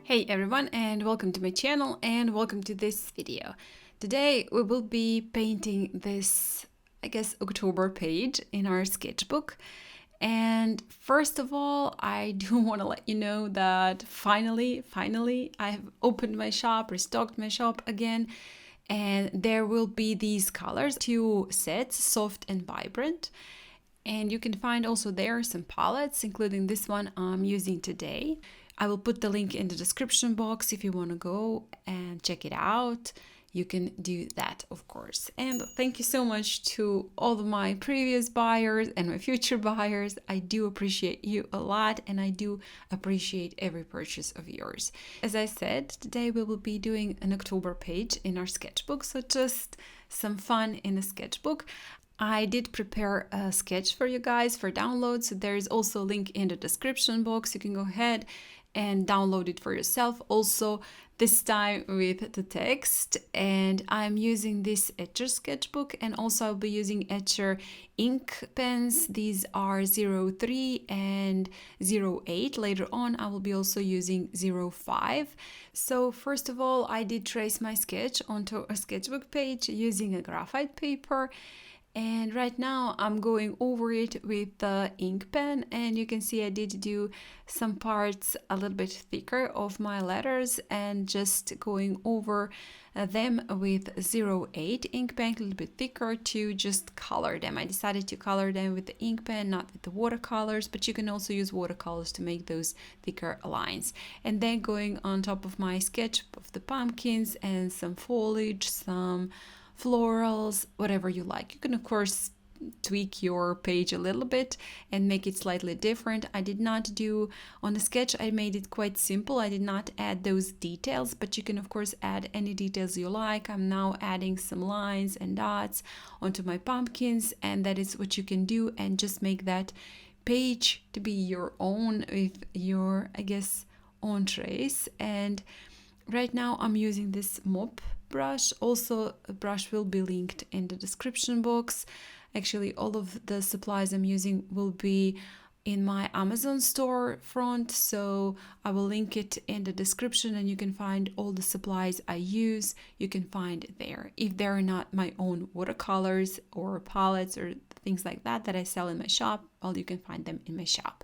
Hey everyone, and welcome to my channel and welcome to this video. Today we will be painting this, I guess, October page in our sketchbook. And first of all, I do want to let you know that finally I have opened my shop, restocked my shop again, and there will be these colors, two sets, soft and vibrant. And you can find also there some palettes, including this one I'm using today. I will put the link in the description box if you want to go and check it out. You can do that, of course. And thank you so much to all of my previous buyers and my future buyers. I do appreciate you a lot, and I do appreciate every purchase of yours. As I said, today we will be doing an October page in our sketchbook, so just some fun in a sketchbook. I did prepare a sketch for you guys for download, so there is also a link in the description box. You can go ahead and download it for yourself. Also, this time with the text, and I'm using this Etchr sketchbook, and also I'll be using Etchr ink pens. These are 03 and 08. Later on I will be also using 05. So first of all, I did trace my sketch onto a sketchbook page using a graphite paper. And right now I'm going over it with the ink pen, and you can see I did do some parts a little bit thicker of my letters and just going over them with 08 ink pen, a little bit thicker, to just color them. I decided to color them with the ink pen, not with the watercolors, but you can also use watercolors to make those thicker lines. And then going on top of my sketch of the pumpkins and some foliage, some florals, whatever you like. You can of course tweak your page a little bit and make it slightly different. I did not do on the sketch, I made it quite simple. I did not add those details, but you can of course add any details you like. I'm now adding some lines and dots onto my pumpkins, and that is what you can do, and just make that page to be your own with your, I guess, own trace. And right now I'm using this mop brush. Also, a brush will be linked in the description box. Actually, all of the supplies I'm using will be in my Amazon store front, so I will link it in the description, and you can find all the supplies I use. You can find it there. If they're not my own watercolors or palettes or things like that that I sell in my shop, well, you can find them in my shop.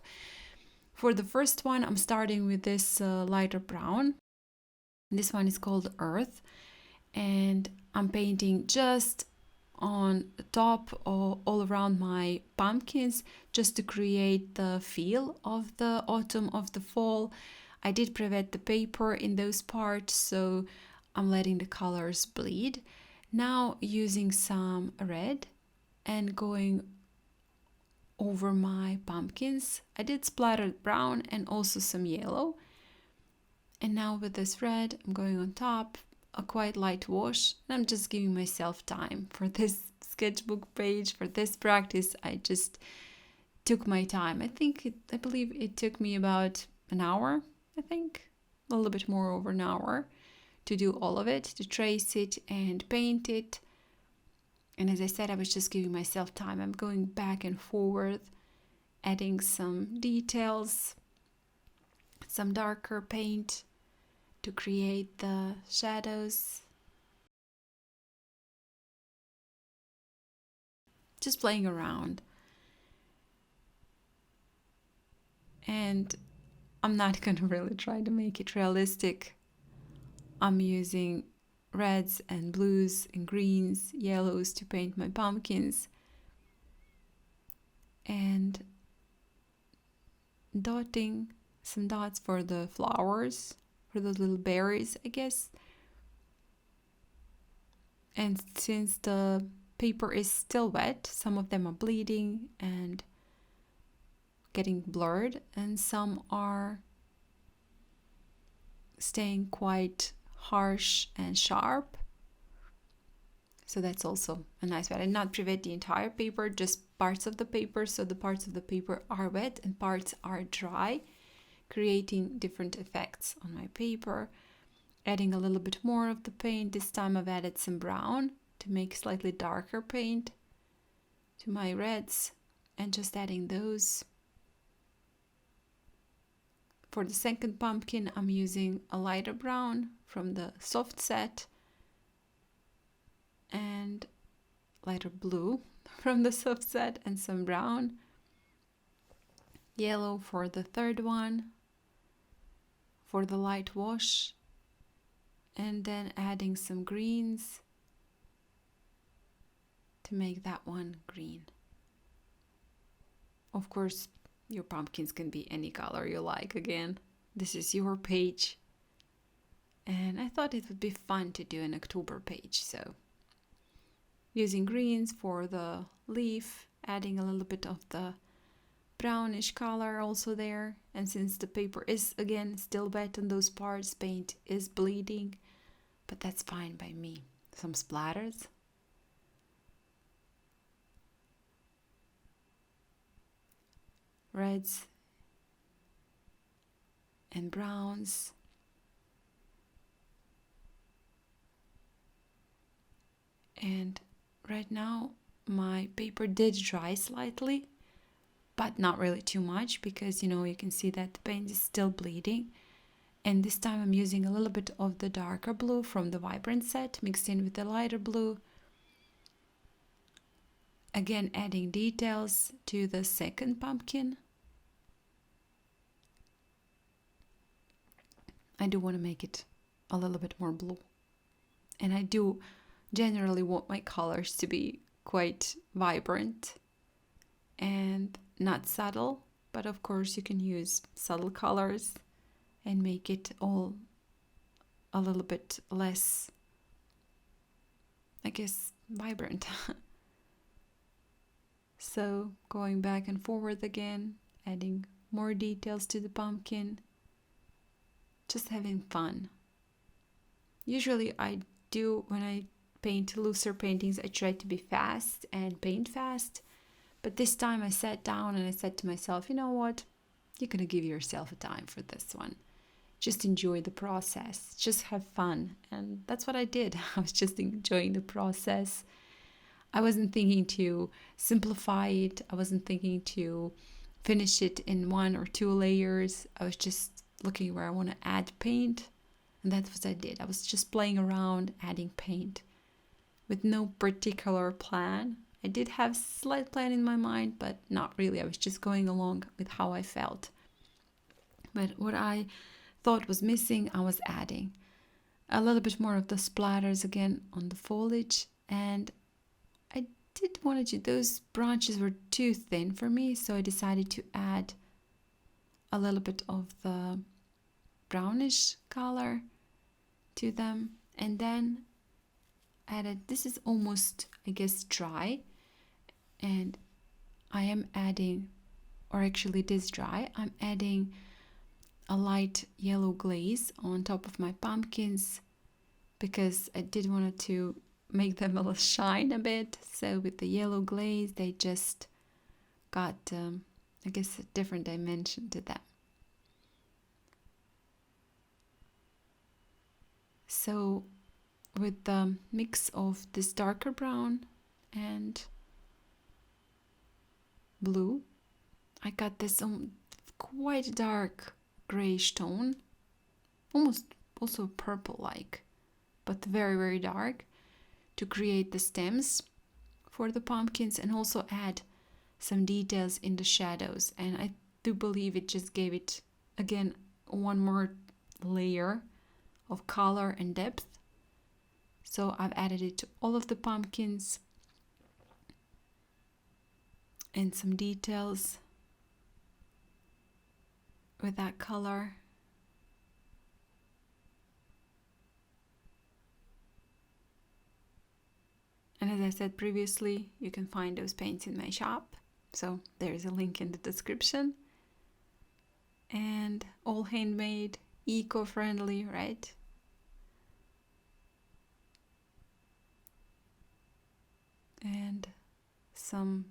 For the first one, I'm starting with this lighter brown. This one is called Earth, and I'm painting just on the top or all around my pumpkins, just to create the feel of the autumn, of the fall. I did pre-wet the paper in those parts, so I'm letting the colors bleed. Now using some red and going over my pumpkins. I did splatter brown and also some yellow. And now with this red, I'm going on top, a quite light wash. And I'm just giving myself time for this sketchbook page, for this practice. I just took my time. I believe it took me about an hour, I think, a little bit more over an hour to do all of it, to trace it and paint it. And as I said, I was just giving myself time. I'm going back and forward, adding some details, some darker paint to create the shadows. Just playing around. And I'm not gonna really try to make it realistic. I'm using reds and blues and greens, yellows to paint my pumpkins. And dotting some dots for the flowers, for the little berries, I guess. And since the paper is still wet, some of them are bleeding and getting blurred, and some are staying quite harsh and sharp. So that's also a nice way. I did not pre-wet the entire paper, just parts of the paper, so the parts of the paper are wet and parts are dry, creating different effects on my paper. Adding a little bit more of the paint. This time I've added some brown to make slightly darker paint to my reds, and just adding those. For the second pumpkin, I'm using a lighter brown from the soft set and lighter blue from the soft set and some brown. Yellow for the third one, for the light wash, and then adding some greens to make that one green. Of course, your pumpkins can be any color you like. Again, this is your page. And I thought it would be fun to do an October page, so using greens for the leaf, adding a little bit of the brownish color also there. And since the paper is again still wet on those parts, paint is bleeding, but that's fine by me. Some splatters. Reds and browns. And right now my paper did dry slightly, but not really too much, because you can see that the paint is still bleeding. And this time I'm using a little bit of the darker blue from the Vibrant set mixed in with the lighter blue. Again, adding details to the second pumpkin. I do want to make it a little bit more blue. And I do generally want my colors to be quite vibrant and not subtle, but of course you can use subtle colors and make it all a little bit less, I guess, vibrant. So going back and forward again, adding more details to the pumpkin, just having fun. Usually I do, when I paint looser paintings, I try to be fast and paint fast. But this time I sat down and I said to myself, you know what? You're gonna give yourself a time for this one. Just enjoy the process, just have fun. And that's what I did. I was just enjoying the process. I wasn't thinking to simplify it. I wasn't thinking to finish it in 1 or 2 layers. I was just looking where I want to add paint. And that's what I did. I was just playing around, adding paint with no particular plan. I did have a slight plan in my mind, but not really. I was just going along with how I felt. But what I thought was missing, I was adding a little bit more of the splatters again on the foliage. And I did want to, those branches were too thin for me, so I decided to add a little bit of the brownish color to them. And then added, this is almost, I guess, dry, and I am adding, or actually it is dry, I'm adding a light yellow glaze on top of my pumpkins because I did want to make them a little shine a bit. So with the yellow glaze, they just got, I guess, a different dimension to them. So with the mix of this darker brown and blue, I got this quite dark grayish tone, almost also purple-like, but very, very dark, to create the stems for the pumpkins and also add some details in the shadows. And I do believe it just gave it, again, one more layer of color and depth. So I've added it to all of the pumpkins and some details with that color. And as I said previously, you can find those paints in my shop. So there's a link in the description. And all handmade, eco-friendly, right? And some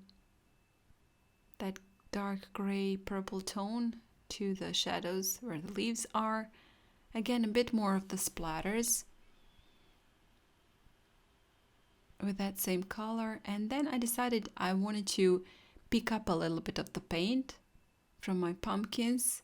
that dark gray purple tone to the shadows where the leaves are. Again, a bit more of the splatters with that same color. And then I decided I wanted to pick up a little bit of the paint from my pumpkins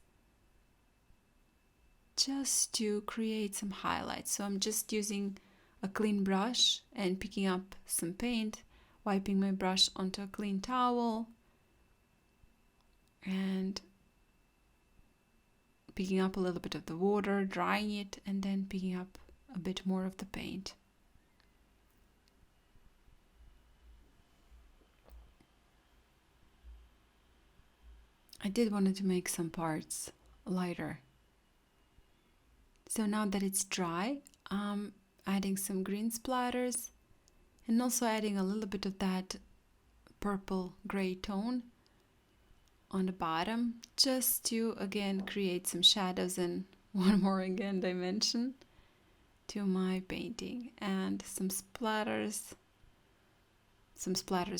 just to create some highlights. So I'm just using a clean brush and picking up some paint, wiping my brush onto a clean towel, and picking up a little bit of the water, drying it, and then picking up a bit more of the paint. I did want to make some parts lighter. So now that it's dry, I'm adding some green splatters and also adding a little bit of that purple gray tone on the bottom, just to again create some shadows and one more again dimension to my painting. And some splatters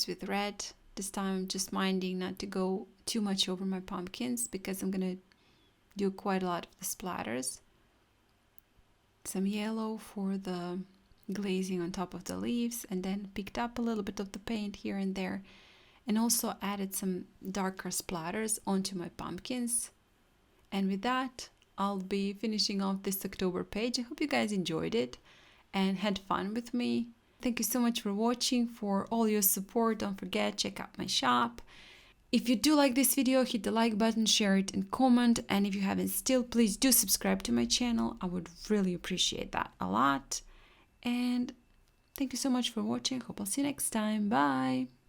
with red. This time I'm just minding not to go too much over my pumpkins because I'm gonna do quite a lot of the splatters. Some yellow for the glazing on top of the leaves, and then picked up a little bit of the paint here and there, and also added some darker splatters onto my pumpkins. And with that, I'll be finishing off this October page. I hope you guys enjoyed it and had fun with me. Thank you so much for watching, for all your support. Don't forget, check out my shop. If you do like this video, hit the like button, share it, and comment. And if you haven't still, please do subscribe to my channel. I would really appreciate that a lot. And thank you so much for watching. Hope I'll see you next time. Bye!